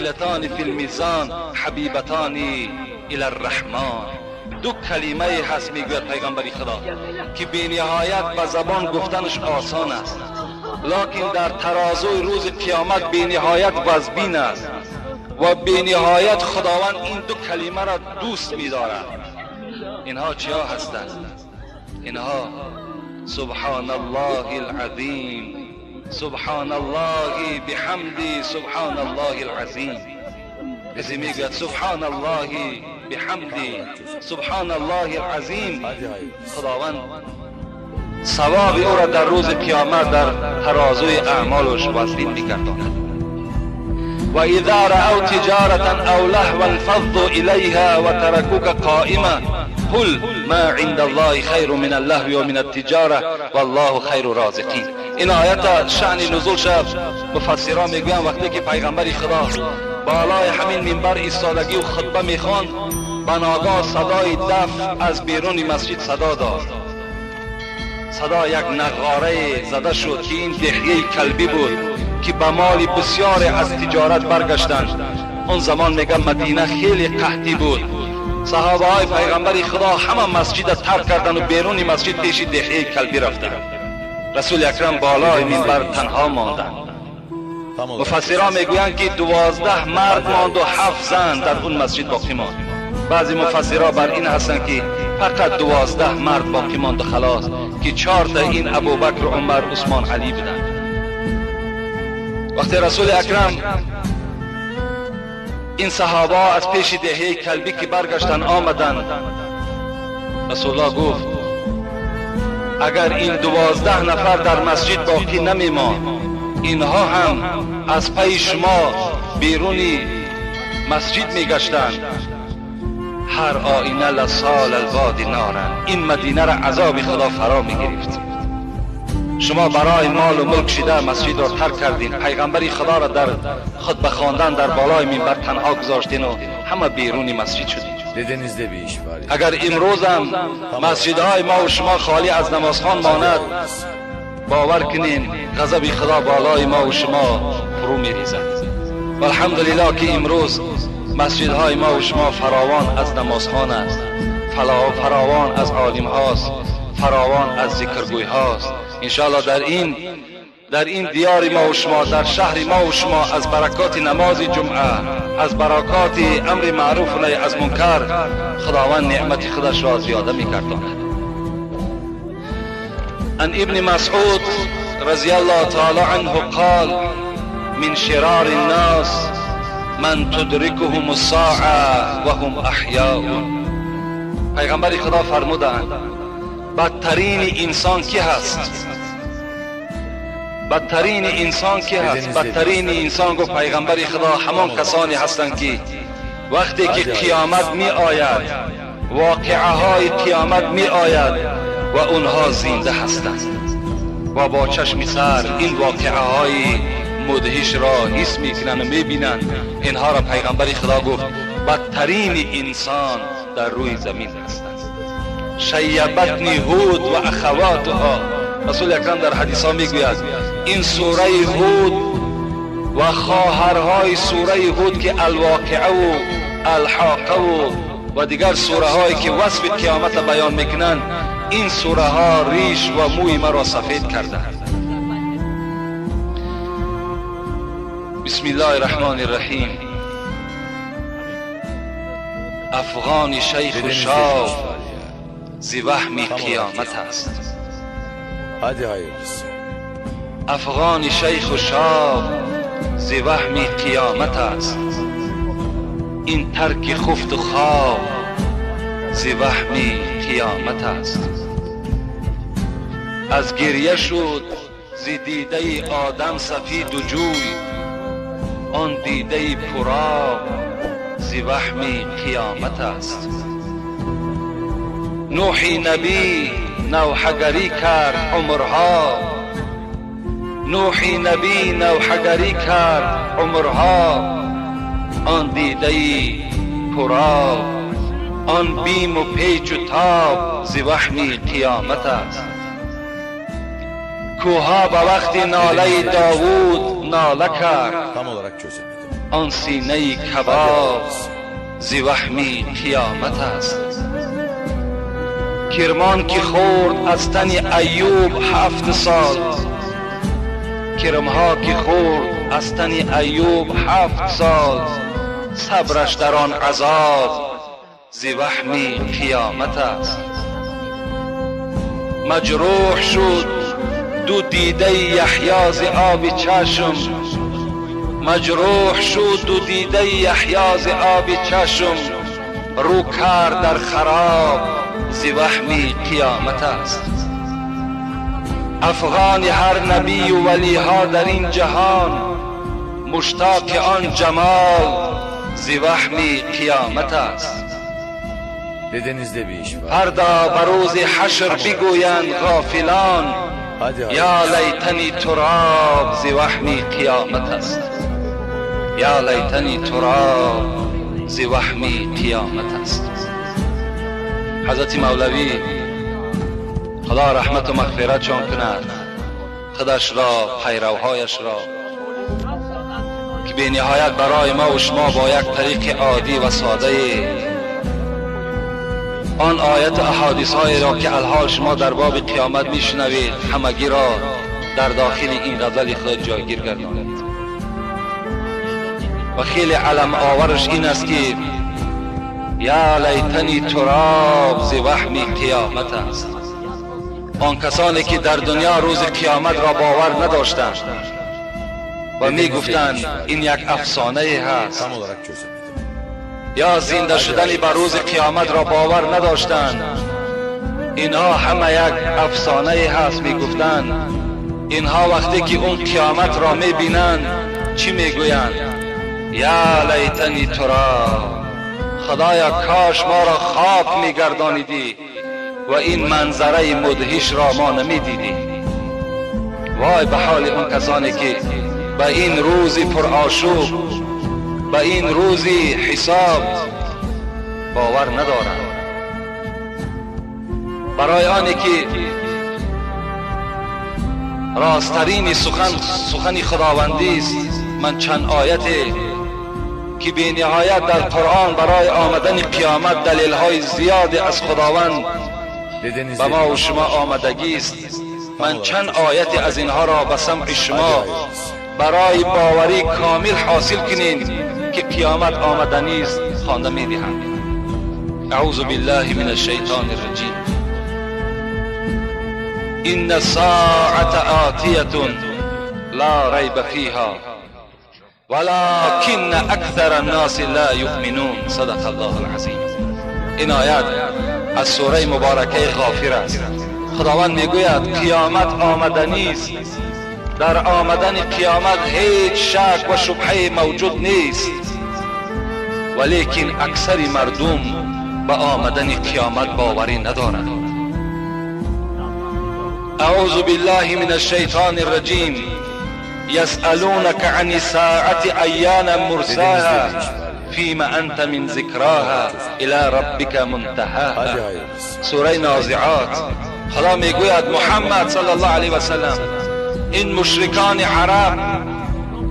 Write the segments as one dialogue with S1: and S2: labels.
S1: ثقیلتان فی المیزان حبیبتان الی الرحمن. دو کلمه هست میگوید پیغمبری خدا که بی نهایت به زبان گفتنش آسان است، لکن در ترازوی روز قیامت بی نهایت وزبین است و بی نهایت خداوند این دو کلمه را دوست می‌دارد. اینها چیا هستند؟ اینها سبحان الله العظیم، سبحان الله بحمده، سبحان الله العظیم. کسی میگوید سبحان الله بحمده، سبحان الله العظیم، خداوند ثواب او را در روز قیامت در ترازوی اعمالش وزن می‌گرداند. و اذا رأوا تجارة او لهوا انفضوا الیها و ترکوک قائما قل ما عند الله خیر من اللهو و من التجاره والله خیر الرازقین. این آیت شأن نزول شد مفسران میگویند وقتی که پیغمبر خدا بالای همین منبر ایستادگی و خطبه میخواند، بناگاه صدای دف از بیرون مسجد صدا داد، صدا یک نغاره زده شد که این دهیه کلبی بود که به مال بسیار از تجارت برگشتند. اون زمان میگم مدینه خیلی قحطی بود، صحابه های پیغمبر خدا همه مسجد ترک کردن و بیرون مسجد پیش دهیه کلبی رفتند. رسول اکرم بالای منبر تنها ماندند. مفسران میگویند که 12 مرد ماند و 7 زن در اون مسجد باقی ماند. بعضی مفسران بر این هستند که فقط 12 مرد باقی ماند و خلاص، که 4 تا این ابوبکر، عمر، عثمان، علی بودند. وقتی رسول اکرم این صحابه از پیش دهیه کلبی که برگشتن آمدن، رسول الله گفت اگر این 12 نفر در مسجد باقی نمیماند، اینها هم از پی شما بیرونی مسجد میگشتند، هر آینه لسال الوادی نارن، این مدینه را عذاب خدا فرا میگرفت. شما برای مال و ملک شده مسجد را ترک کردین، پیغمبر خدا را در خطبه خواندن در بالای منبر تنها گذاشتین و همه بیرونی مسجد شدین. اگر امروز هم مسجدهای ما و شما خالی از نمازخوان ماند، باور کنین غضب خدا بالای ما و شما فرو میریزد. و الحمدلله که امروز مسجدهای ما و شما فراوان از نمازخوان است، فراوان از عالم هاست، فراوان از ذکرگوی هاست. انشاءالله در این دیار ما و شما، در شهر ما و شما، از برکات نماز جمعه، از برکات امر معروف و نهی از منکر، خداوند نعمت خودش را زیاده می‌گرداند. عن ابن مسعود رضی الله تعالی عنه قال من شرار الناس من تدركهم الساعه وهم احیاء. پیغمبر خدا فرمودند بدترین انسان کی هست؟ بدترین انسان کی هست؟ بدترین انسان گفت پیغمبر خدا همان کسانی هستند که وقتی که قیامت می آید، واقعه های قیامت می آید و اونها زنده هستند و با چشم سر این واقعه های مدهش را حس میکنن و میبینن. اینها را پیغمبر خدا گفت بدترین انسان در روی زمین هستند. شیبتنی هود و اخواتها. رسول اکرم در حدیث ها میگوید این سوره هود و خواهرهای سوره هود که الواقعه و الحاقه و دیگر سوره هایی که وصف قیامت بیان میکنن، این سوره ها ریش و موی مرا سفید کردند. بسم الله الرحمن الرحیم. افغان شیخ و شاب زی وهم قیامت است. افغان شیخ و شاب زی وهم قیامت است. این ترک خفت و خواب زی وهم قیامت است. از گریه شد زی دیده آدم سفید و جوی، آن دیده پرآب زی وهم قیامت است. نوحی نبی نوحگری کرد عمرها، نوحی نبی نوحگری کرد عمرها، آن دیده پرآب، آن بیم و پیچ و تاب زی وهم قیامت است. کوها به وقت ناله داوود ناله کرد، آن سینه کباب ز وهمی قیامت است. کرمان که خورد از تن ایوب 7 سال، کرمها که خورد از تن ایوب 7 سال، صبرش در آن عذاب ز وهمی قیامت است. مجروح شد دو دیده یحیی ز آب چشم، مجروح شد دو دیده یحیی ز آب چشم، رو کرد در خراب ز وهمی قیامت است. افغان هر نبی و ولی ها در این جهان، مشتاق آن جمال ز وهمی قیامت است. فردا به روز حشر بگویند غافلان، یا لیتنی تراب ز وهمی قیامت است. یا لیتنی تراب ز وهمی قیامت است. حضرت مولوی خدا رحمت و مغفرتشان کند، خودش را پیروهایش را که به نهایت برای ما و شما با یک طریق عادی و ساده آن آیت احادیث های را که الحال شما در باب قیامت میشنوید همگی را در داخل این غزل خود جایگیر گرداند. و خیلی علم آورش این است که یا لیتنی تراب ز وهمی قیامت است. آن کسانی که در دنیا روز قیامت را باور نداشتند و می گفتند این یک افسانه هست، یا زنده شدن بر روز قیامت را باور نداشتند، اینها همه یک افسانه هست می گفتند. اینها وقتی که اون قیامت را می بینند چی می گویند؟ یا لیتنی تراب، خدایا کاش ما را خواب می گردانیدی و این منظره مدهش را ما نمی دیدی. وای به حال اون کسانی که به این روز پرآشوب، به این روز حساب باور ندارند. برای آنی که راسترین سخن خداوندی است، من چند آیت که به نهایت در قرآن برای آمدن قیامت دلیل های زیاد از خداوند به ما و شما آمدگی است، من چند آیت از اینها را به سمع شما برای باوری کامل حاصل کنین که قیامت آمدنی است خوانده می‌دهم. اعوذ بالله من الشیطان الرجیم. ان الساعة آتیة لا ریب فیها ولكن اکثر الناس لا یؤمنون. صدق الله العظیم. این آیت از سوره مبارکه غافر است. خداوند میگوید قیامت آمدنی است، در آمدن قیامت هیچ شک و شبهه موجود نیست، ولیکن اکثر مردم به آمدن قیامت باوری ندارند. اعوذ بالله من الشیطان الرجیم. یسألونک عن الساعة ایان مرساها فیما انت من ذکراها الی ربک منتهاها. سوره نازعات. خدا میگوید محمد صلی الله علیه و سلم، این مشرکان عرب،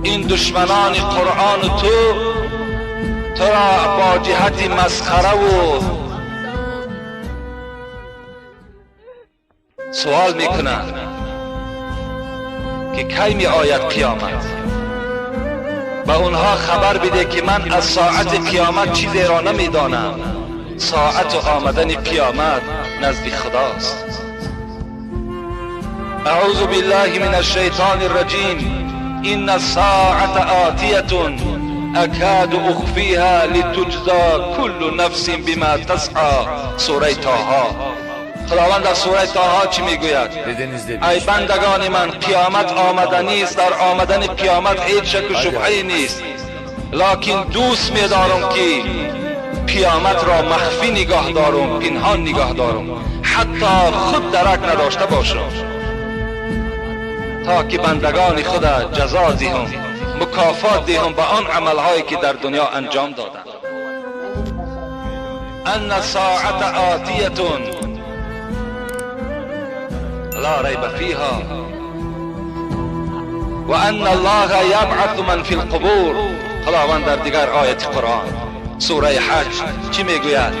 S1: این دشمنان قرآن تو را با جهت مسخره و سوال میکنند که کی می آید قیامت. با اونها خبر بده که من از ساعت قیامت چیزی را نمیدانم. ساعت آمدن قیامت نزد خداست. اعوذ بالله من الشیطان الرجیم. ان الساعة آتیة اکاد اخفیها لتجزا کل نفس بما تسعی. سوره طه. خداوند در سوره طه چی میگوید؟ ای بندگان من، قیامت آمدنی است، در آمدن قیامت هیچ شک و شبهه نیست، لکن دوست می‌دارم که قیامت را مخفی نگاه دارم، پنهان نگاه دارم، حتی خود درک نداشته باشم، تا که بندگان خود جزا دهم، مکافات دهم به آن عملهایی که در دنیا انجام دادند. ان الساعة آتیة لا ریب فیها و ان الله یبعث من فی القبور. خداوند در دیگر آیت قرآن سوره حج چی میگوید؟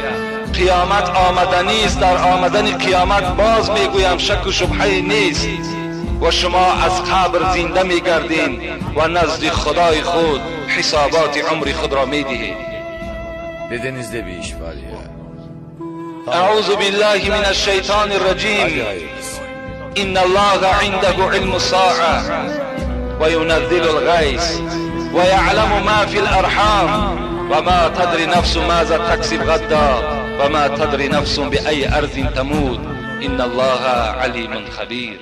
S1: قیامت آمدنی است، در آمدن قیامت باز میگویم شک و شبهه نیست و شما از قبر زنده میگردین و نزد خدای خود حسابات عمر خود را میدهید.
S2: Dedenizde bir iş var ya.
S1: اعوذ بالله من الشیطان الرجیم. ان الله عنده علم الساعه وينزل الغيث ويعلم ما في الارحام وما تدري نفس ماذا تكسب غدا وما تدري نفس بأي ارض تموت ان الله علیم خبیر.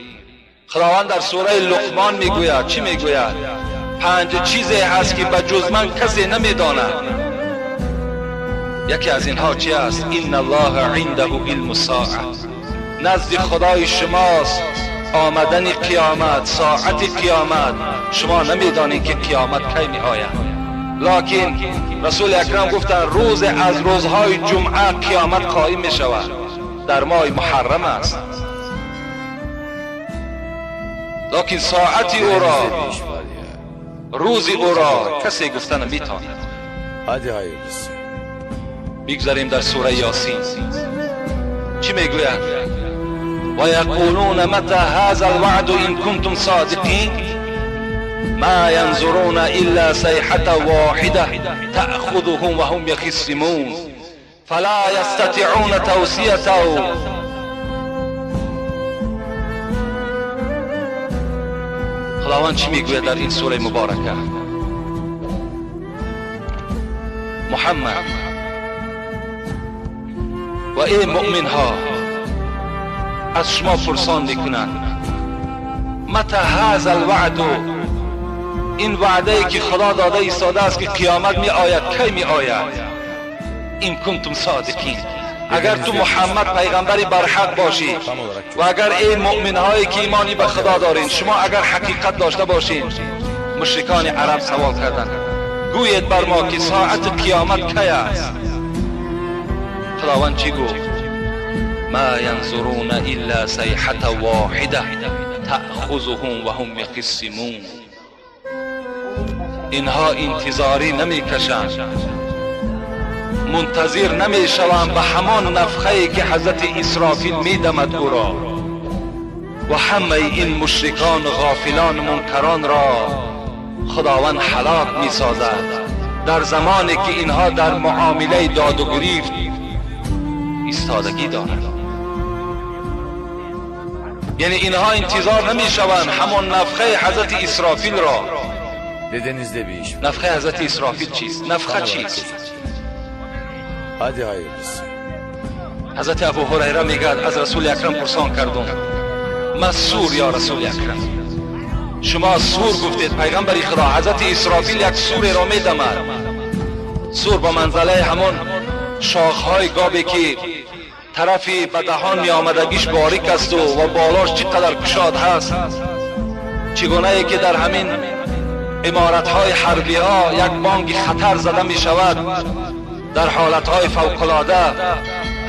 S1: خداوند در سوره لقمان میگوید چی میگوید؟ 5 چیزی هست که به جز من کسی نمیداند. یکی از اینها چی است؟ ان الله عنده علم الساعه. نزد خدای شماست آمدن قیامت، ساعت قیامت. شما نمیدانید که قیامت کی می آید، لکن رسول اکرم گفتند روز از روزهای جمعه قیامت قائم می شود، در ماه محرم است. لکن ساعت او را، روز او را کسی گفتن نمیتواند.
S2: Hadi hayırlısı.
S1: بگذاریم در سوره یاسین چی میگوید؟ و یقولون متى هذا الوعد ان کنتم صادقین ما ينظرون الا صیحة واحده تأخذهم وهم يخصمون فلا يستطيعون توصیه. خداوند چی میگوید در این سوره مبارکه؟ محمد و ای مؤمن ها از شما پرسان میکنند متى هذا الوعد، این وعده ای که خدا داده ایستاده است که قیامت می آید کی می آید؟ این کنتم صادقین، اگر تو محمد پیغمبری برحق باشی و اگر ای مؤمن هایی که ایمانی به خدا دارین شما اگر حقیقت داشته باشین. مشرکان عرب سوال کردند گوید بر ما که ساعت قیامت کی است؟ خداوند چی گفت؟ ما ینظرون الا صیحة واحده تأخذهم وهم یخصمون. اینها انتظاری نمی کشند، منتظر نمی شوند به همان نفخه‌ای که حضرت اسرافیل می دمد او را و همه این مشرکان غافلان منکران را خداوند هلاک می سازد در زمانی که اینها در معامله داد و گریفت ایستادگی دارند. یعنی اینها انتظار نمی شوند همان نفخه حضرت اسرافیل را.
S2: Dedenizde bir iş var.
S1: نفخه حضرت اسرافیل چیست؟ نفخه چیست؟
S2: Hadi hayırlısı.
S1: حضرت ابو هریره میگد از رسول اکرم پرسان کردم ما سور یا رسول اکرم، شما سور گفتید پیغمبری خدا. حضرت اسرافیل یک سور را میدمد. سور به منزله همون شاخهای گابی که طرفی به دهان می آمدگیش باریک است و بالاش چقدر کشاد هست، چگونه ای که در همین امارتهای حربی ها یک بانگ خطر زده می شود، در حالتهای فوق‌العاده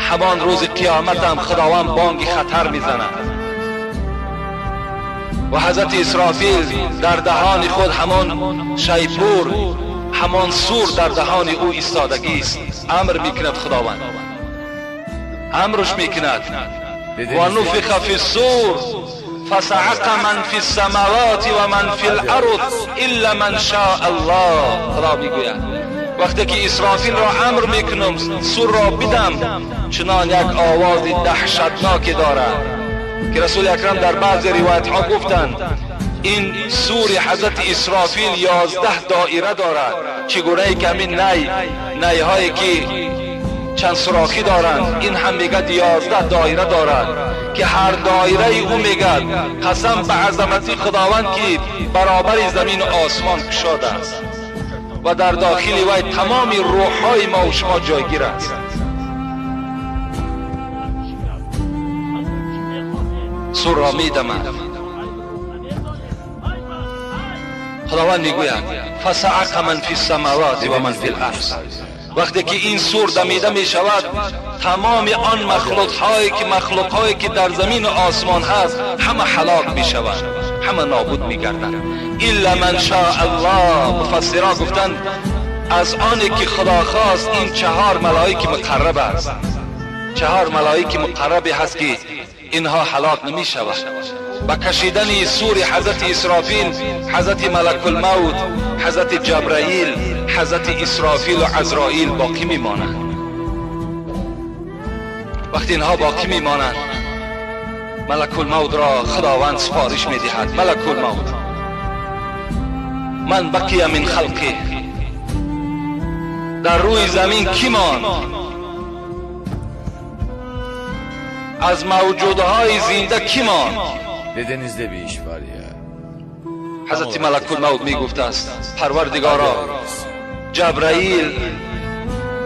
S1: همان روز قیامت هم خداوند بانگ خطر می زند و حضرت اسرافیل در دهان خود همان شیپور، همان سور در دهان او ایستادگی است. امر میکند خداوند، امرش میکند و نفخ فی الصور فصعق من فی السماوات و من فی الارض الا من شاء الله. خدا میگوید وقتی که اسرافیل را امر میکنم سور را بدم، چنان یک آواز دهشتناک دارد که رسول اکرم در بعض روایت ها گفتند این سور حضرت اسرافیل 11 دایره دارد، چگونه ای که همین نی هایی که چند سوراخی دارند این هم میگد 11 دایره دارد که هر دایره او میگد قسم به عظمت خداوند که برابر زمین و آسمان گشاده است و در داخل وی تمام روح های ما و شما جایگیر است. سور را میدمد. خداوند میگوید فصعق من فی السماوات و من فی الارض. وقتی که این سور دمیده می شود تمام آن مخلوق هایی که در زمین و آسمان هست همه هلاک می شود. همه نابود میگردند. الا من شاء الله، مفسرها گفتند از آنی که خدا خواست این 4 ملائک مقرب است. 4 ملائک مقرب هست که اینها هلاک نمی شود. با کشیدن سور حضرت اسرافیل، حضرت ملک الموت، حضرت جبرائیل، حضرت اسرافیل و عزرائیل باقی میمانند. وقتی اینها باقی میمانند، ملک الموت را خداوند سفارش میدهد: ملک الموت، من بقی من خلقی، در روی زمین کی ماند؟ از موجودهای زنده کی ماند؟
S2: Dedenizde bir iş var ya.
S1: حضرت ملک الموت می گفته است: پروردگارا، جبرائیل،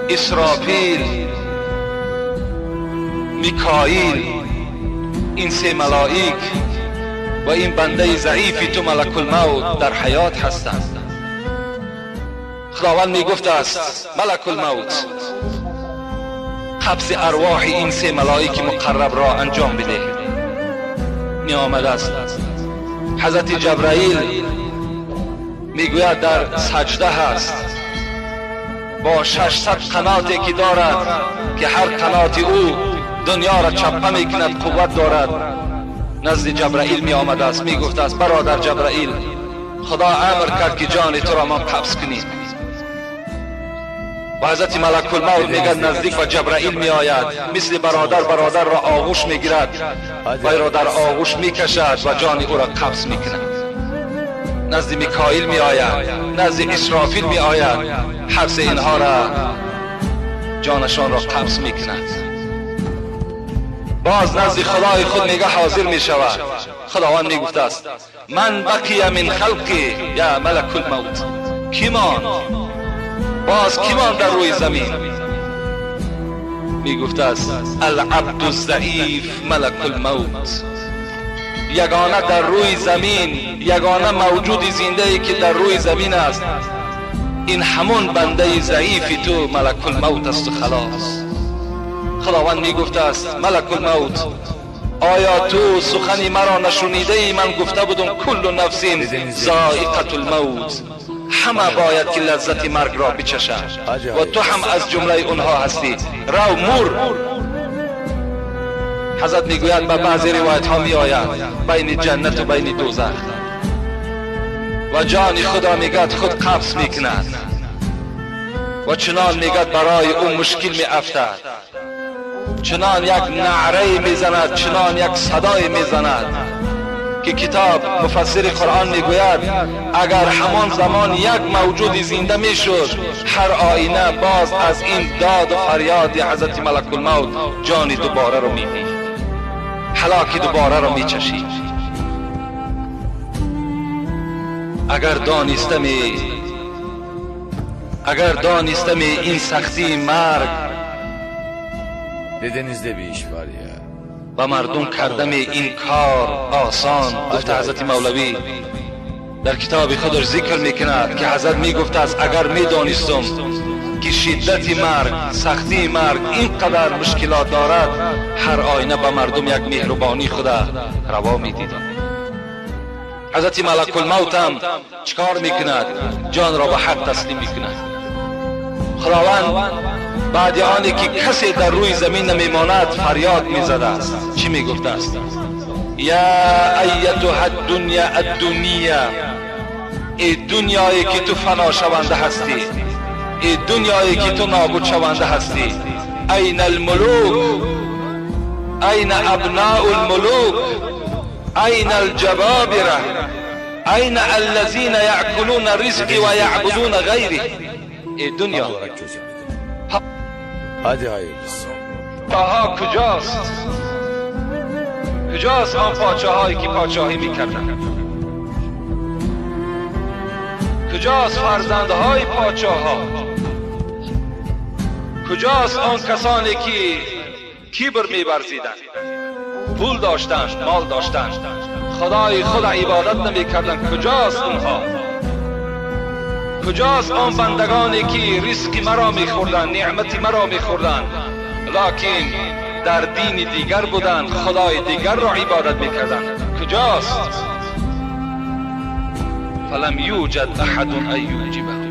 S1: اسرافیل، میکائیل، این 3 ملائک و این بنده ضعیف تو ملک الموت در حیات هستند. خداوند می گفته است: ملک الموت، قبض ارواح این 3 ملائک مقرب را انجام بده. می آمده است. حضرت جبرائیل میگوید در سجده هست، با 600 قناتی که دارد که هر قنات او دنیا را چپه میکند، قوت دارد. نزد جبرائیل می آمده است، می گفته است: برادر جبرائیل، خدا امر کرد که جان تو را ما قبض کنیم. و حضرت ملک الموت میگه نزدیک و جبرائیل می آید، مثل برادر را آغوش میگیرد و او را در آغوش میکشد و جان او را قبض میکند. نزد میکائیل می آید، نزد اسرافیل می آید، هر 3 اینها را جانشان را قبض میکند. باز نزد خدای خود میگه حاضر می شود. خداوند می گفته است: من بقی من خلقی یا ملک الموت، کی ماند؟ باز کی ماند در روی زمین؟ می گفته است: العبد الضعیف ملک الموت. یگانه در روی زمین، یگانه موجود زنده ای که در روی زمین است، این همون بنده ضعیف تو ملک الموت است و خلاص. خداوند می گفته است: ملک الموت، آیا تو سخنی مرا نشنیده ای؟ من گفته بودم کل نفس ذائقة الموت، همه باید که لذت مرگ را بچشد و تو هم از جمله اونها هستی. رو مر. حضرت میگوید به بعضی روایت ها می آید بین جنت و بین دوزخ و جان خود را میگد خود قبض میکند و چنان میگد برای اون مشکل می افتد، چنان یک نعره میزند، چنان یک صدای میزند که کتاب مفسر قرآن میگوید اگر همان زمان یک موجود زنده میشد، هر آینه باز از این داد و فریاد حضرت ملک الموت جان دوباره رو میدید، هلاک دوباره رو میچشید. اگر دانستم این سختی مرگ
S2: Dedenizde bir iş var ya.
S1: و مردم کردم این کار آسان. گفته حضرت مولوی در کتاب خودش ذکر میکند که حضرت میگفته است اگر میدانستم که شدت مرگ، سختی مرگ اینقدر مشکلات دارد، هر آینه به مردم یک مهربانی خدا روا میدیدم. حضرت ملک الموت هم چکار میکند؟ جان را به حق تسلیم میکند. خداوند بعد آنی که کسی در روی زمین نمیماند فریاد میزده است. چی میگفته است؟ یا ایتها الدنیا، ای دنیایی که تو فنا شونده هستی، ای دنیایی که تو نابود شونده هستی، این الملوک، این ابناء الملوک، این الجبابره، این الذین یأکلون الرزق و یعبدون غیره. ای دنیا،
S2: Hadi hayırlısı.
S1: آها کجاست؟ کجاست آن پادشاهایی که پادشاهی میکردند؟ کجاست فرزندهای پادشاهها؟ کجاست آن کسانی که کبر می‌ورزیدند، پول داشتند، مال داشتند، خدای خود عبادت نمی‌کردند؟ کجاست اونها؟ کجاست آن بندگانی که رزق مرا می‌خوردند، نعمت مرا می‌خوردند، لکن در دین دیگر بودند، خدای دیگر را عبادت می‌کردند؟ کجاست؟ فلم یوجد احد ان یوجبه.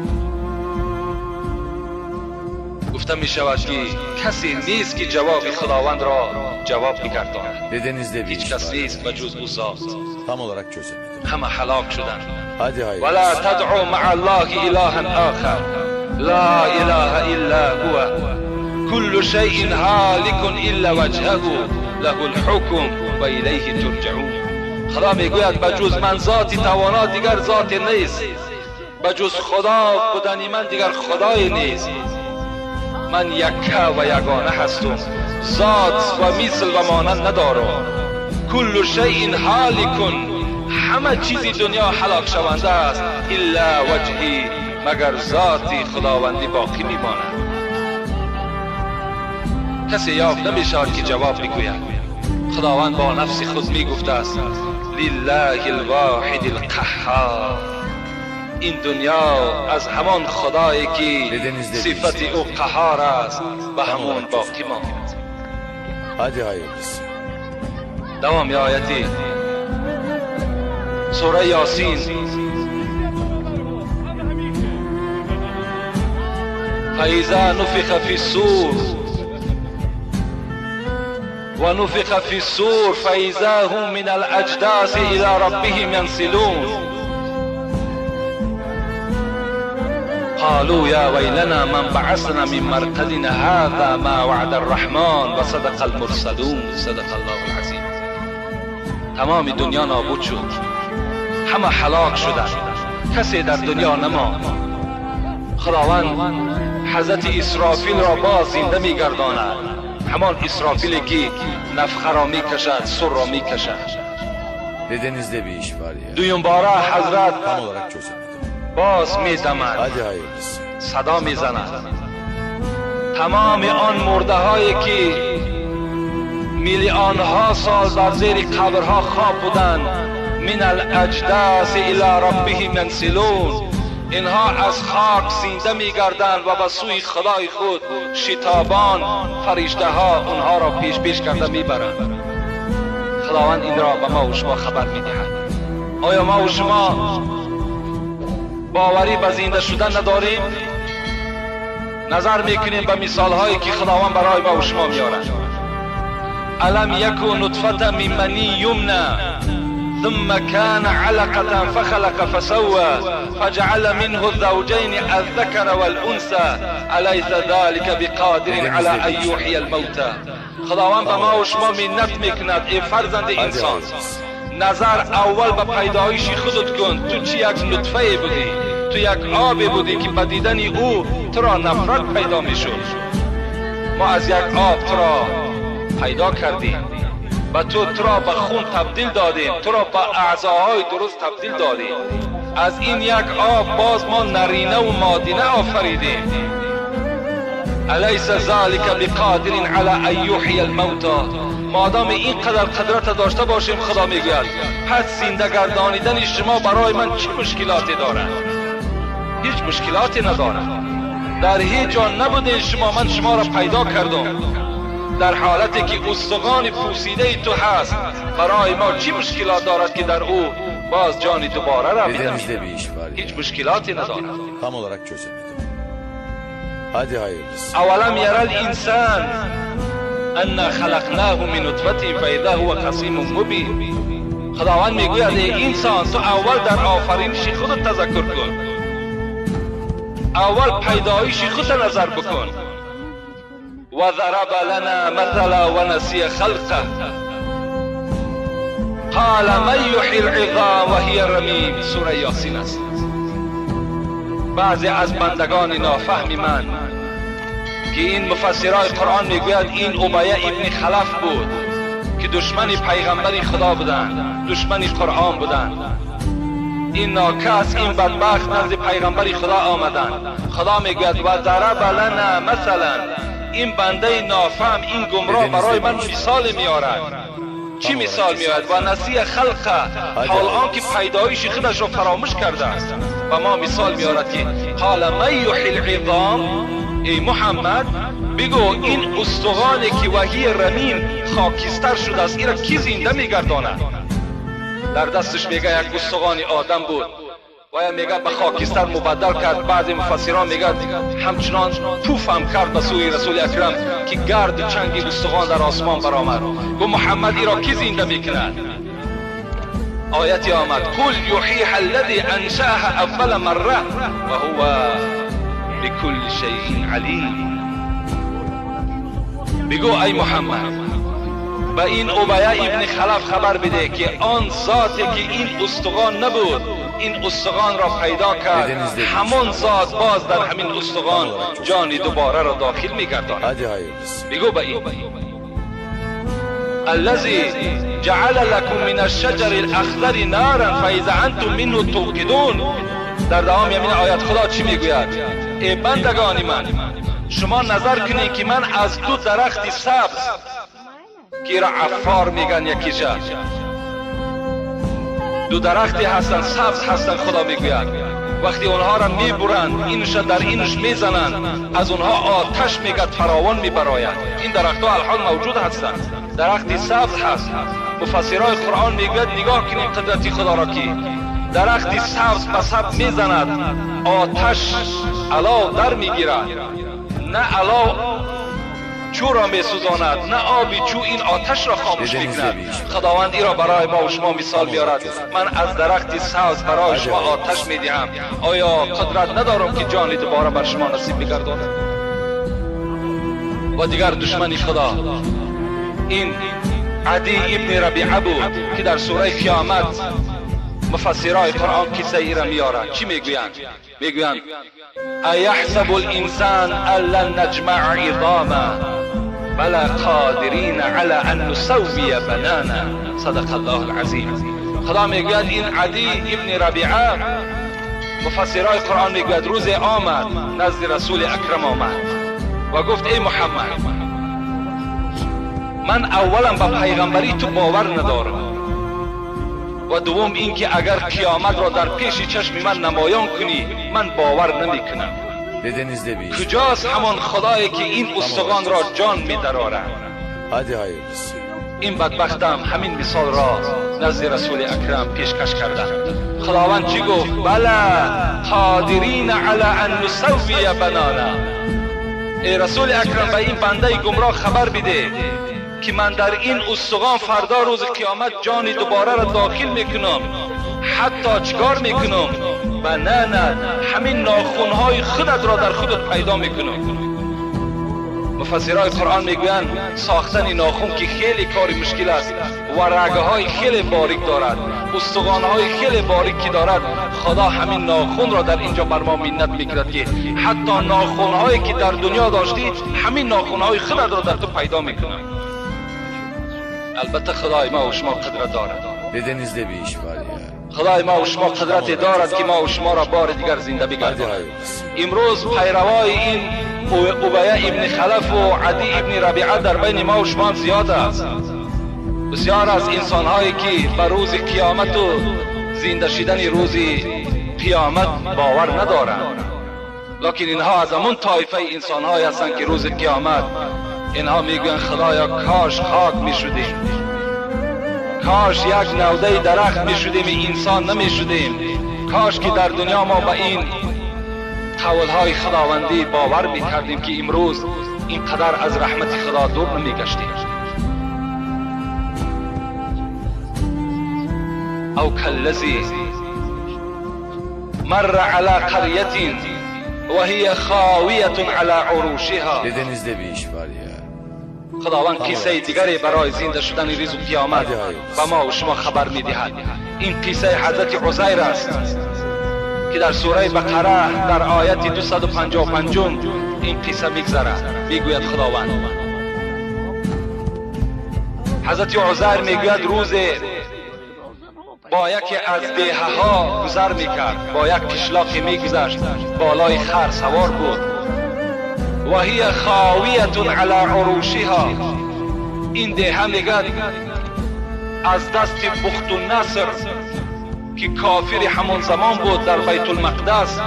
S1: گفته می شود که کسی نیست که جواب خداوند را جواب بگرداند.
S2: Dedenizde bir
S1: هیچ
S2: iş
S1: کس
S2: var.
S1: نیست به جز او ذات.
S2: Tam olarak çözemedim.
S1: همه هلاک شدند.
S2: Hadi hayır.
S1: ولا تدعو مع الله إلها آخر لا إله إلا هو كل شيء هالك إلا وجهه له الحكم وإليه ترجعون. خدا میگوید بجز من ذاتی توانا دیگر ذات نیست، بجز خدا بودنی من دیگر خدای نیست. من یکه و یگانه هستم، ذات و مثل و مانند ندارم. کل شیء هالک، همه چیزی دنیا هلاک شونده است، الا وجهی، مگر ذاتی خداوندی باقی میماند. کسی یافت نمیشود که جواب بگوید. خداوند با نفس خود میگفته است لله الواحد القهار. این دنیا از همان خدایی که صفت او قهار است به همون باقی ماند.
S2: Hadi hayırlısı.
S1: دوام آیتی سوره یاسین. فاذا نفخ في الصور ونفخ في الصور فاذا هم من الاجداث الى ربهم ينسلون. قالوا يا ويلنا من بعثنا من مرقدنا هذا ما وعد الرحمن وصدق المرسلون. صدق الله العظیم. تمام دنیا نابود شد، همه هلاک شدند، کسی در دنیا نماند. خداوند حضرت اسرافیل را باز زنده میگرداند، همان اسرافیلی که نفخه را میکشد، سر را میکشد.
S2: Dedenizde bir iş var ya.
S1: دویم باره حضرت
S2: Tam olarak çözemedim.
S1: باز میدمد،
S2: Hadi hayırlısı.
S1: صدا میزند. تمام آن مرده هایی که میلیون ها سال در زیر قبرها خواب بودند، من الاجداث الی ربهم ینسلون، اینها از خاک زنده میگردند و به سوی خدای خود شتابان فرشته ها اونها را پیش کرده میبرند. خداوند این را به ما و شما خبر میدهد. آیا ما و شما باوری به زنده شدن نداریم؟ نظر میکنیم به مثال هایی که خداوند برای ما و شما میارد. الم یکن نطفه من منی یمنی ثم كان علقة فخلق فسوى فجعل منه الزوجين الذكر والأنثى أليس ذلك بقادر على أن يحيي الموتى. خداوند به ما و شما منت میکند ای فرزند انسان، نظر اول به پیدایش خودت کن. تو چی یک نطفه بودی، تو یک آب بودی که به دیدن او تو را نفرت پیدا میشد. ما از یک آب تو را پیدا کردیم و تو را به خون تبدیل دادیم، تو را به اعضاهای درست تبدیل دادیم. از این یک آب باز ما نرینه و مادینه آفریدیم. الیس ذلک بقادر علی ان یحیی الموتى. مادام اینقدر قدرت داشته باشیم، خدا میگوید پس زنده گردانیدن شما برای من چه مشکلاتی دارد؟ هیچ مشکلاتی ندارد. در هیچ جا نبودین شما، من شما را پیدا کردم. در حالتی که استخوان پوسیده تو هست، برای ما چی مشکلات دارد که در او باز جان دوباره را
S2: Dedenizde
S1: بدهیم؟
S2: bir iş var ya.
S1: هیچ مشکلاتی ندارد.
S2: Tam olarak çözemedim. Hadi hayırlısı.
S1: اولم یر الانسان انا خلقناه من نطفه فاذا هو خصیم مبین. خداوند میگوید ای انسان، تو اول در آفرینش خودت تذکر کن، اول پیدایش خودت نظر بکن. و ضرب لنا مثلا و نسی خلقه قال من یحیی العظام و هی رمیم. سوره یاسین است. بعضی از بندگان نافهم من که این مفسرای قرآن میگوید این امیه ابن خلف بود که دشمن پیغمبر خدا بودند، دشمن قرآن بودند. این ناکس، این بدبخت نزد پیغمبر خدا آمدند. خدا میگوید و ضرب لنا مثلا، این بنده نافهم، این گمراه برای من مثال میارد. چی مثال میارد؟ و نسی خلقه، حال آن که پیدایش خودش را فراموش کرده است. و ما مثال میارد که قال من یحیی العظام، ای محمد بگو این استخوانی که وحی رمیم خاکستر شده است، این را کی زنده میگرداند؟ در دستش میگه یک استخوان آدم بود و یا میگه به خاکستر مبدل کرد. بعضی مفسران میگه همچنان پوف هم کرد به سوی رسول اکرم که گرد چنگی استخوان در آسمان برآمد. گفت محمد ای را کی زنده میکند؟ آیتی آمد قل یحییها الذی انشأها اول مره و هو بكل شیء علیم. بگو ای محمد به این ابیه ابن خلف خبر بده که آن ذاتی که این استخوان نبود این استخوان را پیدا کرد، همون ذات باز در همین استخوان جان دوباره را داخل می‌گرداند. بگو به این الذي جعل لكم من الشجر الاخضر نارا فاذا انتم منه توقدون. در دوام همین آیت خدا چی میگوید؟ ای بندگان من، شما نظر کنید که من از دو درخت سبز که را عفار میگن یکیشه، دو درختی هستن سبز هستن، خدا میگوید وقتی اونها را میبرند اینش در اینش میزنند از اونها آتش میگد فراوان میبراید. این درخت ها الحال موجود هستند، درختی سبز هست. مفسرای قرآن میگوید نگاه کنید قدرتی خدا را که درختی سبز به سبز میزند آتش علاو در میگیرد، نه علاو چو را میسوزاند نه آبی چو این آتش را خاموش میکند. خداوند ای را برای ما و شما مثال میارد. من از درخت سبز برای شما آتش میدهم، آیا قدرت ندارم که جان دوباره بر شما نصیب بگرداند؟ و دیگر دشمنی خدا این عدی ابن ربیعه بود که در سوره قیامت مفسرای قرآن کیسه ای را میارند. چی میگویند؟ میگویند ایحسب الانسان ان لن نجمع عظامه بلا قادرین علی ان نسوی بنانه. صدق الله العظیم. خدا میگوید این عدی ابن ربیعه مفسرای قرآن میگوید روز آمد نزد رسول اکرم آمد و گفت ای محمد من اولا به پیغمبری تو باور ندارم و دوم اینکه اگر قیامت را در پیش چشم من نمایان کنی من باور نمیکنم. کجاست همان خدایی که این استخوان را جان می‌درارد؟ این بدبختم همین مثال را نزد رسول اکرم پیشکش کردند. خداوند چی گفت؟ بلا قادرین علی ان نسوی بنانه. ای رسول اکرم به این بنده گمراه خبر بده که من در این استخوان فردا روز قیامت جان دوباره را داخل میکنم. حتی چیکار میکنم؟ بنانه همین ناخونهای خودت را در خودت پیدا میکنم. مفسرای قرآن میگویند ساختن ناخون که خیلی کاری مشکل است و رگه های خیلی باریک دارد، استخوان های خیلی باریک که دارد، خدا همین ناخون را در اینجا بر ما منت میکرد که حتی ناخون هایی که در دنیا داشتی همین ناخون های خودت را در تو پیدا میکنم. البته خدای ما و شما قدرت دارد. خدای ما و شما قدرت دارد که ما و شما را بار دیگر زنده بگرداند. امروز پیروای این ابیه ابن خلف و عدی ابن ربیعه در بین ما و شما زیاد است. بسیار از انسان هایی که به روز قیامت و زنده شدن روز قیامت باور ندارند، لکن اینها از همون طایفه انسان هایی هستند که روز قیامت اینها میگویند خدایا کاش خاک میشدیم، کاش یک نوده درخت میشدیم انسان نمیشدیم، کاش که در دنیا ما به این قولهای خداوندی باور میکردیم که امروز اینقدر از رحمت خدا دور نمیگشتیم. او کالذی مر علی قریة وهي خاویة علی عروشها. خداوند قصه دیگری برای زنده شدن روز قیامت به ما و شما خبر میدهد. این قصه حضرت عزیر است که در سوره بقره در آیت 255 این قصه میگذرد. میگوید خداوند حضرت عزیر میگوید روز با یکی از دیهه ها گذر میکرد، با یک قشلاقی میگذشت، بالای خر سوار بود. و هی خاویة علی عروشها. این دیهه میگد از دست بخت النصر که کافر همون زمان بود در بیت المقدس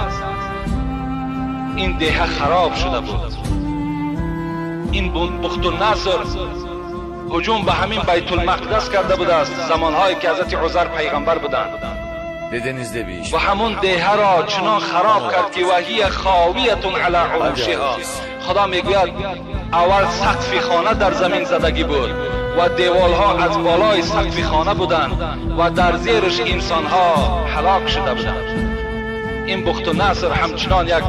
S1: این دیهه خراب شده بود. این بخت النصر هجوم به همین بیت المقدس کرده بود است زمانهایی که حضرت عزیر پیغمبر بودند
S2: dedenizde bir iş
S1: و
S2: var.
S1: همون دیه را چنان خراب کرد که وهی خاویتون علی عروشها. خدا میگوید اول سقف خانه در زمین زدگی بود و دیوالها از بالای سقف خانه بودند و در زیرش انسانها هلاک شده بودند. این بخت و نصر همچنان یک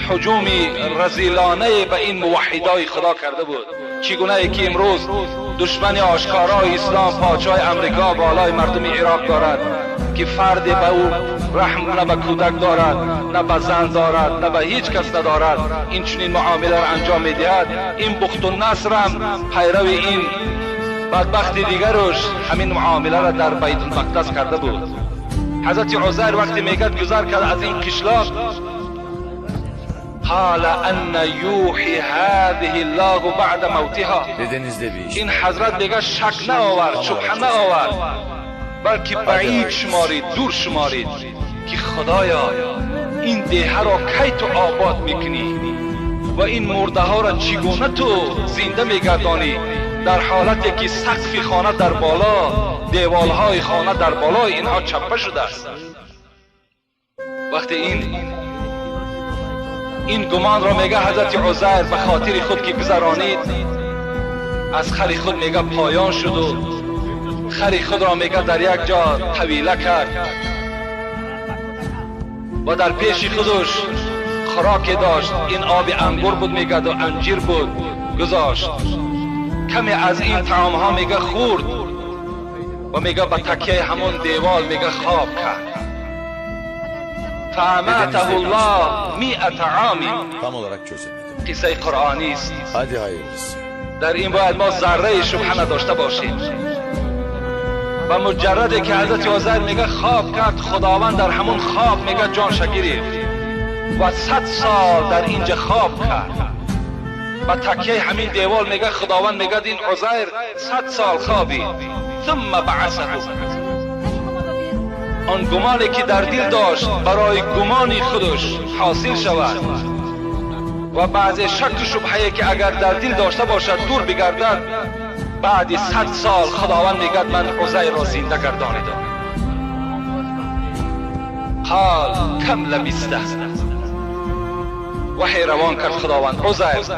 S1: هجومی رذیلانه به این موحدای خدا کرده بود. چگونه ای که امروز دشمن آشکارای اسلام پادشاه امریکا بالای مردم عراق دارد که فرد به او رحم نه به کودک دارد، نه به زن دارد، نه به هیچ کس ندارد، این چنین معامله را انجام میدهد. این بخت و نصر هم پیرو این بدبخت دیگرش همین معامله را در بیت المقدس کرده بود. حضرت عزیر وقتی میگد گذر کرد از این قشلاق، قال ان یوحی هذه الله بعد موتها.
S2: Dedenizde bir iş
S1: این حضرت میگه شک نآورد، شبهه نآورد، بلکه بعید شمارید، دور شمارید که خدایا این دیه را کی تو آباد میکنی و این مرده ها را چگونه تو زنده میگردانی، در حالتی که سقف خانه در بالا، دیوال های خانه در بالای اینها چپه شده است. وقتی این گمان را میگه حضرت عزیر به خاطر خود که گذرانید، از خر خود میگه پایان شد و خر خود را میگه در یک جا طویله کرد و در پیش خودش خوراکی داشت. این آب انگور بود میگه و انجیر بود، گذاشت کمی از این طعام ها میگه خورد و میگه به تکیه همون دیوال میگه خواب کرد. فاماته الله 100 عام.
S2: tam olarak çözemedim.
S1: قصه قرآنی است.
S2: Hadi hayırlısı.
S1: در این باید ما ذره شبهه نداشته باشیم. و مجردی که حضرت عزیر میگه خواب کرد، خداوند در همون خواب میگه جانش گرفت و 100 سال در اینجا خواب کرد. و تکیه همین دیوال میگه خداوند میگه این عزیر 100 سال خوابی، ثم بعثه. آن گمانی که در دل داشت برای گمانی خودش حاصل شود و بعض شک و شبهه که اگر در دل داشته باشد دور بگردد، بعد 100 سال خداوند میگه من عزیر را زنده گردانیدم. قال کم لبسته. وحی روان کرد خداوند عزیر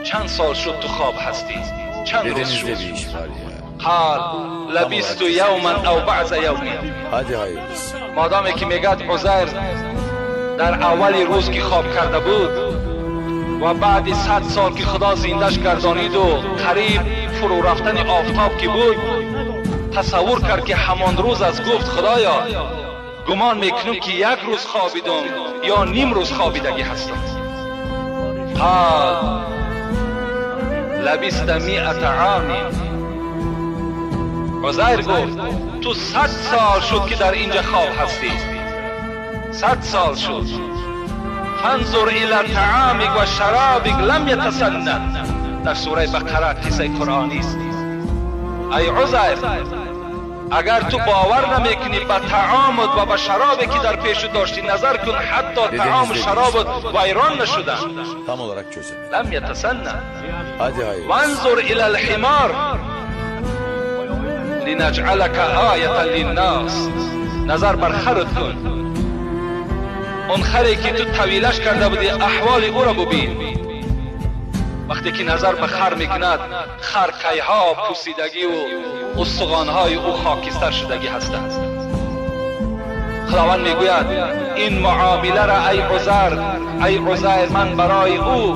S1: چند سال شد تو خواب هستی؟ چند روز
S2: Dedenizde
S1: شد؟
S2: bir iş var ya.
S1: قال لبست یوما او بعض یوم.
S2: Hadi hayırlısı.
S1: مادامی که میگد عزیر در اولی روز که خواب کرده بود و بعد 100 سال که خدا زندش گردانید و قریب فرو رفتن آفتاب که بود، تصور کرد که همان روز از گفت خدایا گمان میکنم که یک روز خوابیدم یا نیم روز خوابیدگی هستم. قال لبست 100 عام. عزیر گفت تو 100 سال شد که در اینجا خواب هستی، 100 سال شد. فانظر الى طعامك و شرابك لم يتسنن. در سوره بقره قصه قرآنی است. ای عزیر اگر تو باور نمیکنی به طعامت و به شرابی که در پیش داشتی نظر کن، حتی طعام و شرابت ویران نشدن.
S2: Tam olarak çözemedim.
S1: لم يتسنن.
S2: Hadi hayırlısı.
S1: وانظر الى الحمار لنجعلك آیة للناس. نظر بر خرت کن، اون خری که تو طویلش کرده بودی احوال او را ببین. وقتی که نظر به خر میکند، خرکیها پوسیدگی و استخوانهای او خاکستر شدگی هستند. خداوند میگوید این معامله را ای عزیر من برای او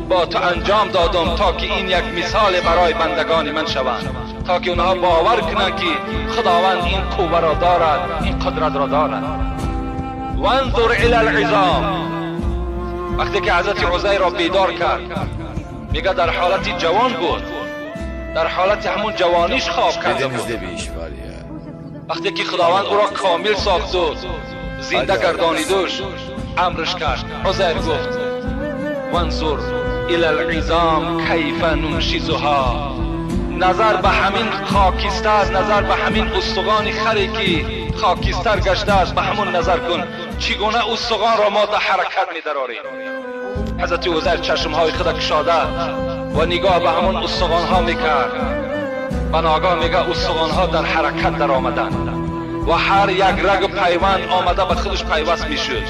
S1: با تو انجام دادم تا که این یک مثال برای بندگان من شوند، تا که اونها باور کنند که خداوند این قوه را دارد، این قدرت را دارد. وانظر الى العظام. وقتی که حضرت عزیر را بیدار کرد، میگه در حالت جوان بود، در حالت همون جوانیش خواب کرده بود.
S2: Dedenizde bir iş var ya.
S1: وقتی که خداوند او را کامل ساخت و زنده گردانیدش، امرش کرد. عزیر گفت وانظر الى العظام کیف ننشزها. نظر به همین خاکستر، نظر به همین استخوان خری که خاکستر گشته است، به همون نظر کن چگونه استخوان را ما در حرکت می‌دراریم. حضرت عزیر چشمهای خود کشاده و نگاه به همون استخوان ها میکرد. و ناگاه میگه استخوان ها در حرکت در آمدن و هر یک رگ و پیوند آمده به خودش پیوست میشد.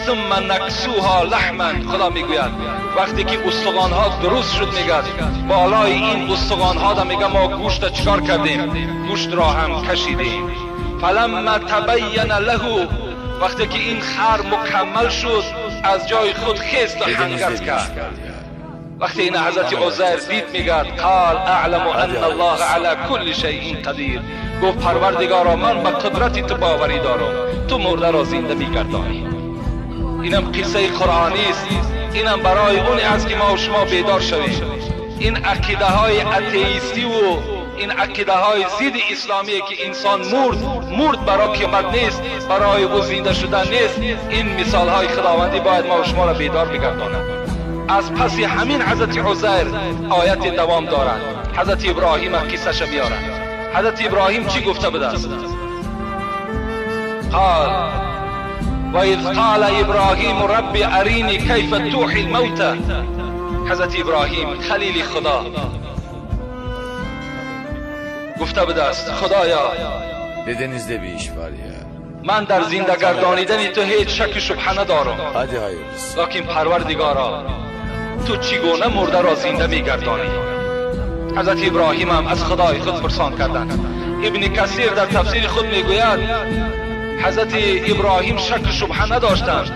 S1: ثم نکسوها لحما، خدا میگوید وقتی که استخوان ها درست شد میگه بالای این استخوان ها دا میگه ما گوشت چیکار کردیم؟ گوشت را هم کشیدیم. فلما تبین له، وقتی که این خر مکمل شد از جای خود خیست و هنگرز کرد. وقتی این حضرت عزیر دید میگه قال اعلم ان الله علی کل شیء قدیر، گفت پروردگارا من به قدرت تو باوری دارم، تو مرده را زنده میگردانی. اینم قصه قرآنی است، اینم برای اون است که ما و شما بیدار شویم. این عقیده های اتئیستی و این عقیده های ضد اسلامی که انسان مرد برای قیامت نیست، برای او زنده شدن نیست، این مثال های خداوندی باید ما و شما را بیدار بگرداند. از پس همین حضرت عزیر آیت دوام دارد. حضرت ابراهیم قصه شو بیارد. حضرت ابراهیم چی گفته بوده است؟ قال و اذ قال ابراهیم رب ارینی کیف توحی الموتى. حضرت ابراهیم خلیل خدا گفته بوده است خدایا
S2: Dedenizde bir iş var ya.
S1: من در زنده گردانیدن تو هیچ شک و شبهه ندارم،
S2: Hadi hayırlısı.
S1: لیکن پروردگارا تو چگونه مرده را زنده میگردانی؟ حضرت ابراهیم هم از خدای خود پرسان کردند. ابن کثیر در تفسیر خود میگوید حضرت ابراهیم شک و شبهه نداشتند،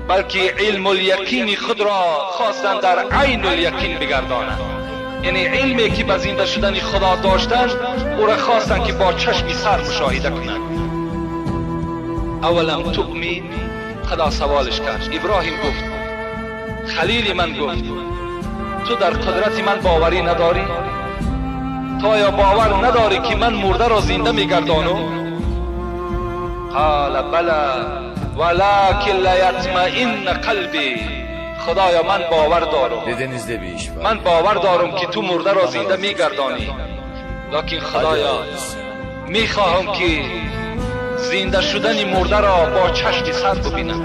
S1: بلکه علم الیقین خود را خواستند در عین الیقین بگردانند. یعنی علمی که به زنده شدن خدا داشتند او را خواستند که با چشم سر مشاهده کنند. اولم تؤمن؟ خدا سوالش کرد. ابراهیم گفت خلیل من گفت تو در قدرت من باوری نداری؟ تو یا باور نداری که من مرده را زنده میگردانم؟ قال بلا ولكن لیطمئن قلبی. خدایا من باور دارم،
S2: Dedenizde bir iş var.
S1: من باور دارم که تو مرده را زنده میگردانی، لیکن خدایا میخواهم که زنده شدن مرده را با چشم سر ببینم.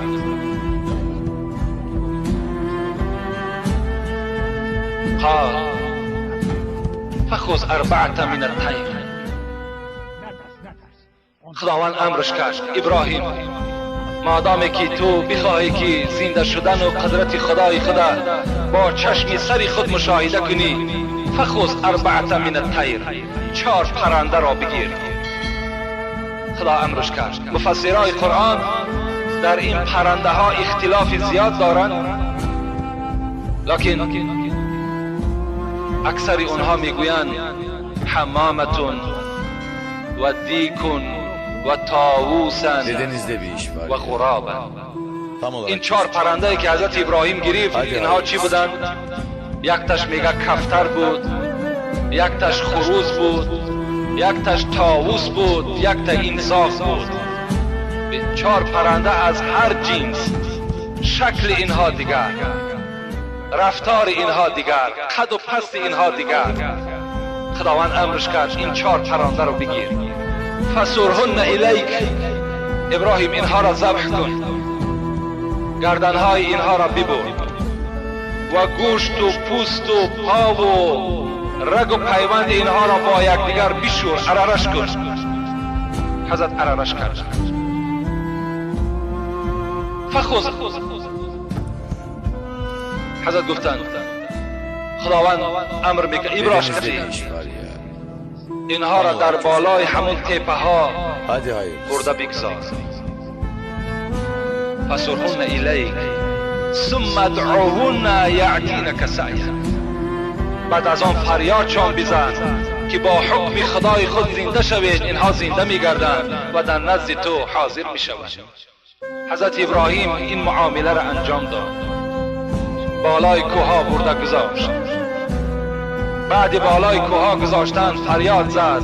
S1: قال فخذ اربعه من الطير. خداوند امرش کرد ابراهیم مادامی که تو بخواهی که زنده شدن و قدرت خدای خدا با چشم سری خود مشاهده کنی، فخذ اربعه من الطير، 4 پرنده را بگیر. خدا امرش کرد. مفسرای قرآن در این پرنده ها اختلاف زیاد دارند، لیکن اکثر اونها میگویند حمامتون و دیکون و طاووسن
S2: Dedenizde bir iş var
S1: و
S2: ya.
S1: غرابن.
S2: Tam olarak
S1: این 4 پرنده که حضرت ابراهیم گرفت اینها چی بودند؟ یکتش میگه کفتر بود، یکتش خروس بود، یکتش طاووس بود، یکتا انساق بود. 4 پرنده از هر جنس، شکل اینها دیگر، رفتار اینها دیگر، قد و پست اینها دیگر. خداوند امرش کرد این 4 پرنده رو بگیر. فسرهن الیک، ابراهیم اینها را ذبح کن، گردنهای اینها را ببر و گوشت و پوست و پا و رگ و پیوند اینها را با یکدیگر بشور، عررش کن. حضرت عررش کرد. فخذ، حضرت گفتند خداوند امر میکنه ابراش
S2: Dedenizde
S1: کردی
S2: bir iş var ya.
S1: اینها را در بالای همون تپه ها
S2: Hadi hayırlısı.
S1: برده بگذار. فسرهن الیک ثم ادعوهن یعتینک سعیا. بعد از آن فریادشان بزن که با حکم خدای خود زنده شوید. اینها زنده میگردند و در نزد تو حاضر میشوند. حضرت ابراهیم این معامله را انجام داد. بالای کوها برده گذاشت. بعد بالای کوها گذاشتن فریاد زد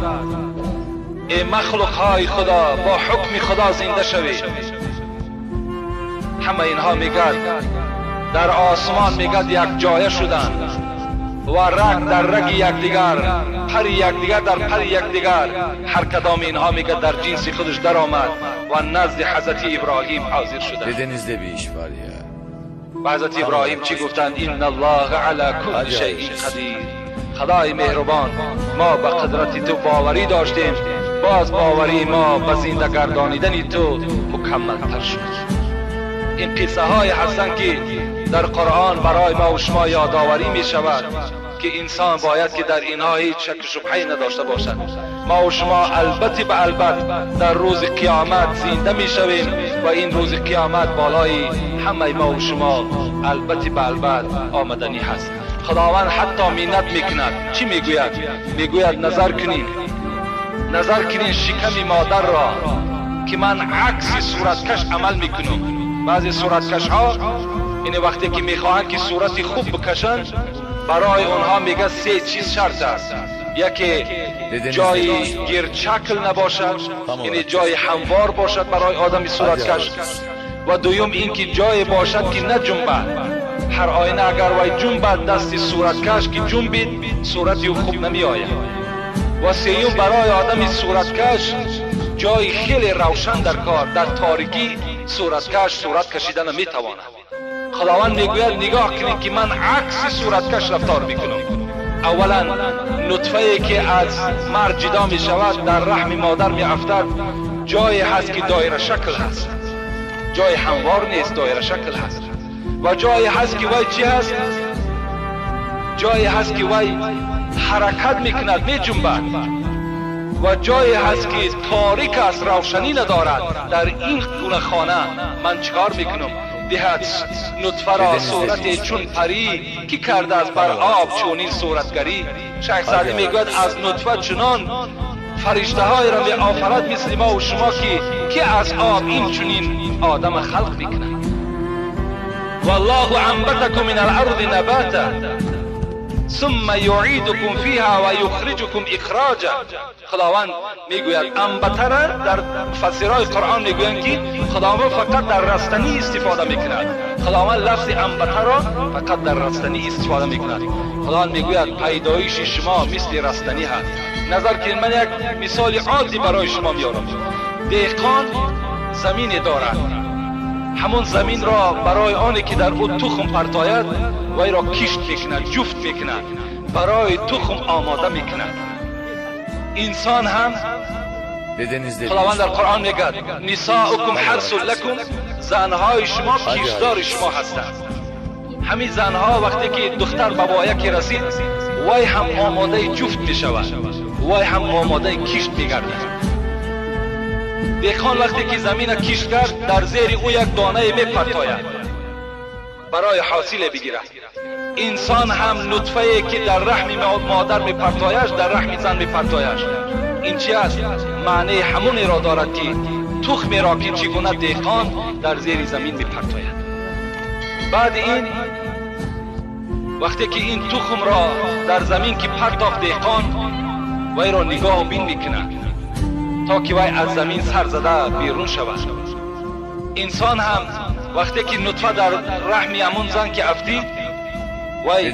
S1: ای مخلوق های خدا با حکم خدا زنده شوید. همه اینها میگد در آسمان میگد یک جایه شدند و رگ در رگ یکدیگر، پر یکدیگر در پر یکدیگر. هر کدام اینها میگد در جنس خودش در آمد و نزد حضرت ابراهیم حاضر شدند.
S2: Dedenizde bir iş var ya.
S1: و حضرت ابراهیم چی گفتند؟ ان الله علی کل شیء قدیر. خدای مهربان ما به قدرت تو باوری داشتیم، باز باوری ما به زنده گردانیدن تو مکمل تر شد. این قصه های هستند که در قرآن برای ما و شما یادآوری می شود که انسان باید که در اینها هیچ شک و شبهه‌ای نداشته باشد. ما و شما البته به البته در روز قیامت زنده می شویم و این روز قیامت بالای همه ما و شما البته به البته آمدنی هست. خداوند حتی منت میکند. چی میگوید؟ میگوید نظر کنین شکم مادر را که من عکس صورتکش عمل میکنم. بعضی صورتکش ها این وقتی که میخواهند که صورتی خوب بکشن برای اونها میگه 3 چیز شرط است. یکی جای گیرچکل نباشد، یعنی جای هموار باشد برای آدمی صورتکش، و دوم اینکه جای باشد که نه جنبد. هر آینه اگر وای جنبد دستی صورتکش که جنبید صورتی خوب نمی آید. و سیوم برای آدمی صورتکش جای خیلی روشن در کار، در تاریکی صورتکش صورت کشیدن نمی تواند. خداوند میگوید نگاه کنید که من عکس صورتکش رفتار میکنم. اولا نطفه که از مرد جدا می شود در رحم مادر می افتد جایی هست که دایره شکل هست، جای هموار نیست، دایره شکل هست. و جایی هست که وای چی هست؟ جایی هست که وای حرکت میکند، می جنبد. و جایی هست که تاریک است، روشنی ندارد. در این گونه خانه من چکار میکنم؟ دهد نطفه را صورت چون پری کی کرده است بر آب چونین صورتگری. شیخ سعدی میگوید از نطفه چنان فرشته های را می آفرد مثل ما و شما که از آب این چونین آدم خلق میکنه. والله انبتكم من الارض نباتا ثم يعيدكم فيها ويخرجكم اخراجا. خداوند میگوید انبته را در مفسرای قرآن میگویند که خداوند فقط در رستنی استفاده میکند. خداوند لفظ انبته را فقط در رستنی استفاده میکند. خداوند میگوید پیدایش شما مثل رستنی هست. نظر کنید، من یک مثال عادی برای شما میارم. دهقان زمین دارد، همون زمین را برای آنی که در او تخم پرتاید وی را کشت میکند، جفت میکند، برای تخم آماده میکند. انسان هم خداوند در قرآن میگه نساؤکم حرث لکم، زنهای شما کشتار شما هستند. همین زنها وقتی که دختر به وایکی رسید وی هم آماده جفت میشود، وی هم آماده کشت میگردد. دهقان وقتی که زمین کشت کرد در زیر او یک دانه میپرتاید برای حاصل بگیرد. انسان هم نطفه که در رحم مادر میپرتایش در رحم زن میپرتایش. این چی است؟ معنی همون را دارد که تخم را که چگونه دهقان در زیر زمین میپرتاید. بعد این وقتی که این تخم را در زمین که پرتافت دهقان وی را نگاه و بین میکند تا که وی از زمین سر زده بیرون شود. انسان هم وقتی که نطفه در رحم امون زن که افتید وی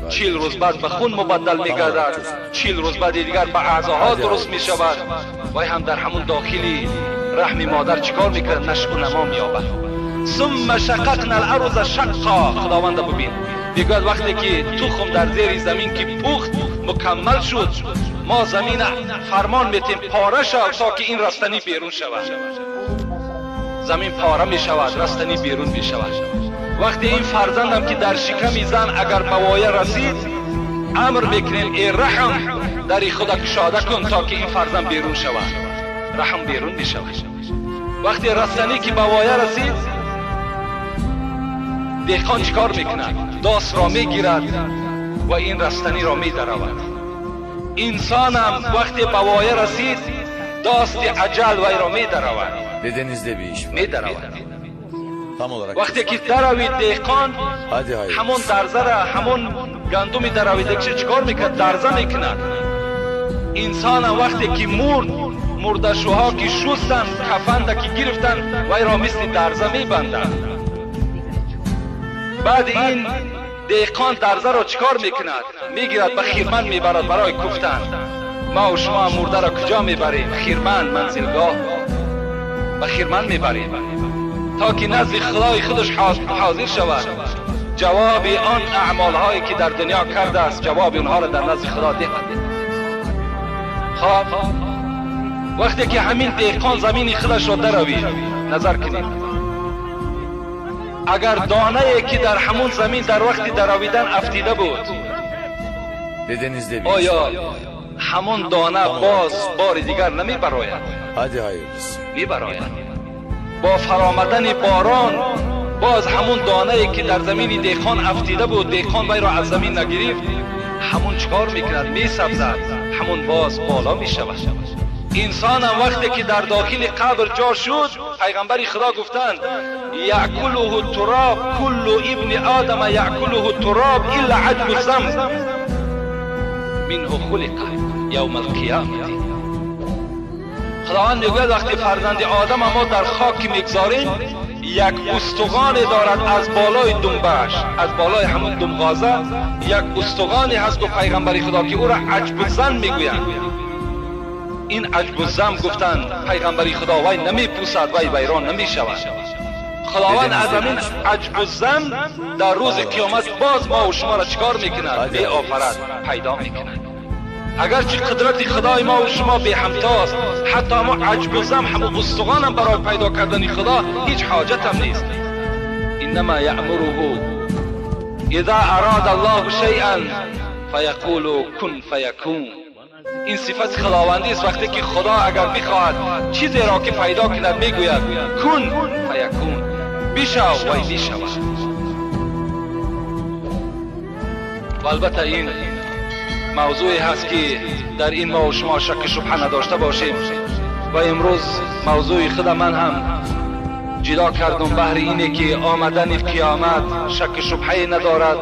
S1: 40 روز بعد به خون مبدل میگردد، 40 روز بعد دیگر به اعضاها درست میشود. وی هم در همون داخلی رحم مادر چیکار میکرد؟ نشء و نما مییابد. ثم شققنا الارض شقا. خداوند ببین میگوید وقتی که تخم در زیر زمین که پخت مکمل شد ما زمین فرمان میتیم پاره شد تا که این رستنی بیرون شود. زمین پاره می شود، رستنی بیرون می شود. وقتی این فرزندم که در شکم زن اگر بوایه رسید امر میکنیم ای رحم دری خدا کشاده کن تا که این فرزند بیرون شود، رحم بیرون می شود. وقتی رستنی که بوایه رسید دهقان چیکار میکند؟ داس را میگیرد و این رستنی را میدرود. انسان هم وقتی بوایه رسید داست اجل وی را میدرود. وقتی که دروید دهقان همون درزه را همون گندمی درویده که چیکار میکند؟ درزه میکند. انسان هم وقتی که مردشوها که شستن کفن که گرفتن وی را مثل درزه میبندند. بعد این دهقان درزه را چیکار میکند؟ میگیرد به خیرمند میبرد برای کفتن. ما و شما مرده را کجا میبریم؟ خیرمند، منزلگاه. به خیرمند میبریم تا که نزد خدای خودش حاضر شود. جواب آن اعمال هایی که در دنیا کرده است جواب اونها را در نزد خدا دهد. خب وقتی که همین دهقان زمین خودش را دروید، نظر کنید اگر دانه ای که در همون زمین در وقت درویدن افتیده بود،
S2: Dedenizde bir iş
S1: آیا
S2: var ya.
S1: همون دانه باز بار دیگر نمی براید؟
S2: Hadi hayırlısı.
S1: می براید. با فرامدن باران باز همون دانه ای که در زمین دهقان افتیده بود، دهقان وی را از زمین نگرفت، همون چکار میکند؟ می سبزد، همون باز بالا می شود. انسان هم وقتی که در داخل قبر جا شد، پیغمبر خدا گفتند یأکله التراب، کل ابن آدم یأکله التراب الا عجب الذنب منه خلق یوم القیامه. خداوند میگوید وقتی فرزند آدم ما در خاک میگذاریم، یک استخوان دارد از بالای دنبش، از بالای همون دمغازه یک استخوانی هست که پیغمبر خدا که او را عجب الذنب میگویند. این عجب الذنب گفتند پیغمبر خدا وی نمیپوسد، وی ویران نمیشود. خداوند از همین عجب الذنب در روز قیامت باز ما و شما را چکار میکند؟ بی آفرد پیدا میکند. اگرچه قدرت خدای ما و شما بی همتاست، حتی ما عجب الذنب همون استخوان هم برای پیدا کردن خدا هیچ حاجت هم نیست. انما یأمره اذا اراد الله شیئا فیقول کن فیکون. این صفت خداوندی است. وقتی که خدا اگر بخواهد چیزی را که پیدا کند میگوید کن فیکون، بشو و بشود. و البته این موضوعی هست که در این ما و شما شک شبهه نداشته باشیم و امروز موضوع خود من هم جدا کردم بهر اینه که آمدن قیامت شک شبهه ندارد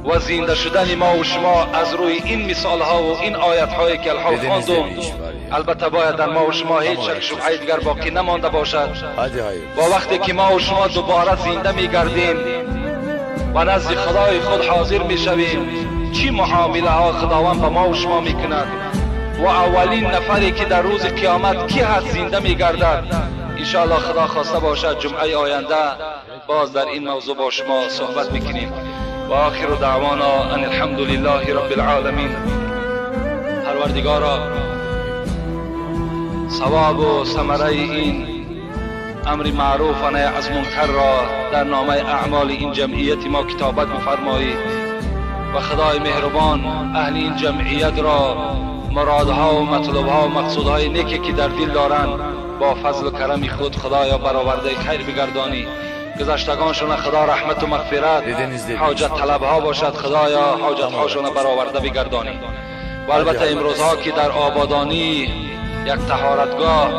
S1: و زنده شدن ما و شما از روی این مثال ها و این آیت هایی که الحال خواندم، البته باید در ما و شما هیچ شک شبهه دیگر باقی نمانده باشد. و وقتی که ما و شما دوباره زنده می گردیم و نزد خدای خود حاضر می شویم، چی معامله ها خداوند با ما و شما می کند و اولین نفری که در روز قیامت کی هست زنده می گردد، انشاءالله خدا خواسته باشد جمعه آینده باز در این موضوع با شما صحبت میکنیم. و آخر دعوانا ان الحمد لله رب العالمین. پروردگارا ثواب و ثمره این امر معروف و نهی از منکر را در نامه اعمال این جمعیت ما کتابت بفرمایی و خدای مهربان اهل این جمعیت را مرادها و مطلوبها و مقصودهای نیکی که در دل دارند با فضل و کرم خود خدایا برآورده خیر بگردانی. گذشتگانشون خدا رحمت و مغفرت، حاجت طلبها باشد خدایا حاجت هاشون برآورده بگردانی. و البته امروزها که در آبادانی یک طهارتگاه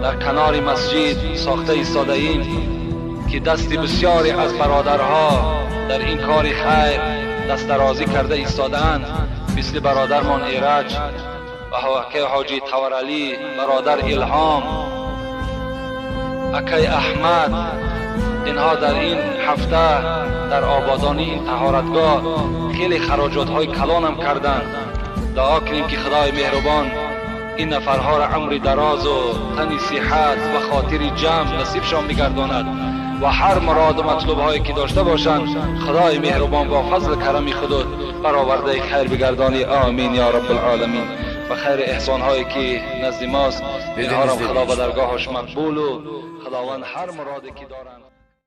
S1: در کنار مسجد ساخته ایستاده ایم که دست بسیاری از برادرها در این کار خیر دست درازی کرده ایستاده‌اند، مثل برادرمان ایرج و حاجی تورعلی، برادر الهام، اکی احمد. اینها در این هفته در آبادانی این طهارتگاه خیلی خراجات های کلان هم کردند. دعا کنیم که خدای مهربان این نفرها را عمر دراز و تن صحت و خاطر جمع نصیبشان بگرداند و هر مراد و مطلوب هایی که داشته باشند خدای مهربان با فضل کرم خود برآورده خیر بگردانی. آمین یا رب العالمین. و خیر احسان هایی که نزد ماست اینها را خدا به درگاهش مقبول و خداوند هر مرادی که دارند